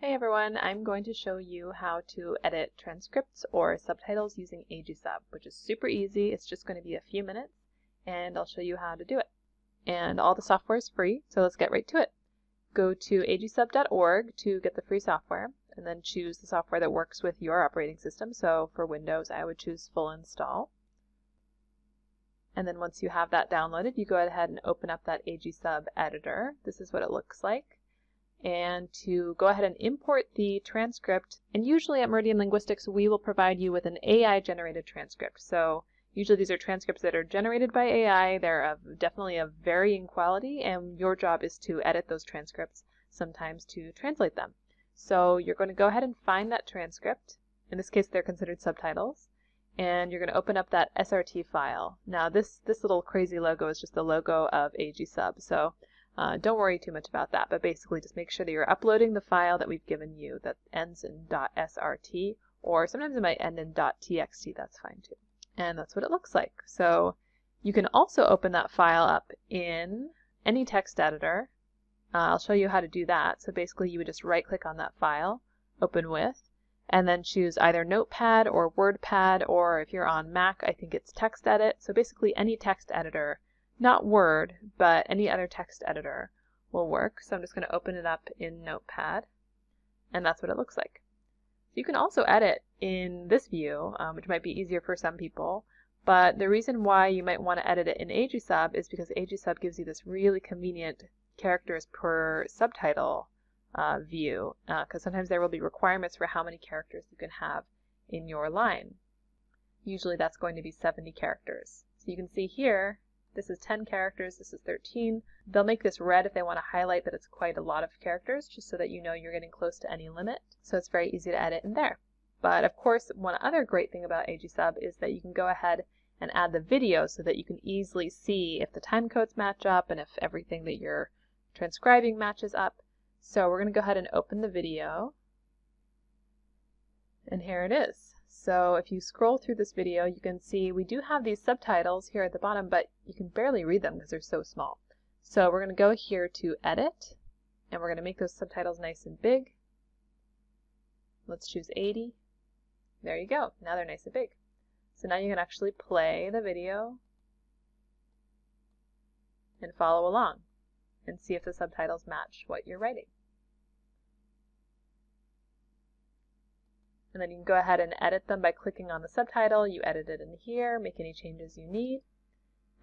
Hey everyone, I'm going to show you how to edit transcripts or subtitles using Aegisub, which is super easy. It's just going to be a few minutes and I'll show you how to do it. And all the software is free, so let's get right to it. Go to aegisub.org to get the free software and then choose the software that works with your operating system. So for Windows, I would choose Full Install. And then once you have that downloaded, you go ahead and open up that Aegisub editor. This is what it looks like. And to go ahead and import the transcript, and usually at Meridian Linguistics we will provide you with an AI generated transcript. So usually these are transcripts that are generated by AI. They're definitely of varying quality, and your job is to edit those transcripts, sometimes to translate them. So you're going to go ahead and find that transcript. In this case they're considered subtitles, and you're going to open up that SRT file. Now this little crazy logo is just the logo of Aegisub, so don't worry too much about that, but basically just make sure that you're uploading the file that we've given you that ends in .srt, or sometimes it might end in .txt, that's fine too. And that's what it looks like. So you can also open that file up in any text editor. I'll show you how to do that. So basically you would just right click on that file, open with, and then choose either Notepad or WordPad, or if you're on Mac, I think it's Text Edit. So basically any text editor. Not Word, but any other text editor will work. So I'm just going to open it up in Notepad, and that's what it looks like. So you can also edit in this view, which might be easier for some people, but the reason why you might want to edit it in Aegisub is because Aegisub gives you this really convenient characters per subtitle view, because sometimes there will be requirements for how many characters you can have in your line. Usually that's going to be 70 characters. So you can see here, this is 10 characters, this is 13. They'll make this red if they want to highlight that it's quite a lot of characters, just so that you know you're getting close to any limit. So it's very easy to edit in there. But of course, one other great thing about Aegisub is that you can go ahead and add the video so that you can easily see if the time codes match up and if everything that you're transcribing matches up. So we're going to go ahead and open the video. And here it is. So if you scroll through this video, you can see we do have these subtitles here at the bottom, but you can barely read them because they're so small. So we're going to go here to Edit, and we're going to make those subtitles nice and big. Let's choose 80. There you go. Now they're nice and big. So now you can actually play the video and follow along and see if the subtitles match what you're writing. And then you can go ahead and edit them by clicking on the subtitle. You edit it in here, make any changes you need.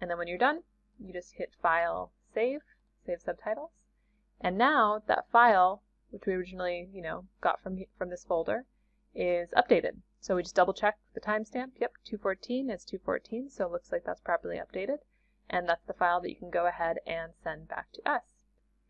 And then when you're done, you just hit File, Save Subtitles. And now that file, which we originally, got from this folder, is updated. So we just double check the timestamp. Yep, 214 is 214, so it looks like that's properly updated. And that's the file that you can go ahead and send back to us.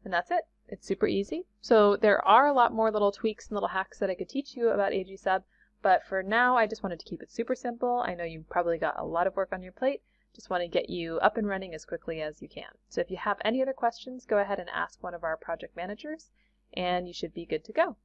And that's it. It's super easy. So there are a lot more little tweaks and little hacks that I could teach you about Aegisub, but for now I just wanted to keep it super simple. I know you probably got a lot of work on your plate. Just want to get you up and running as quickly as you can. So if you have any other questions, go ahead and ask one of our project managers, and you should be good to go.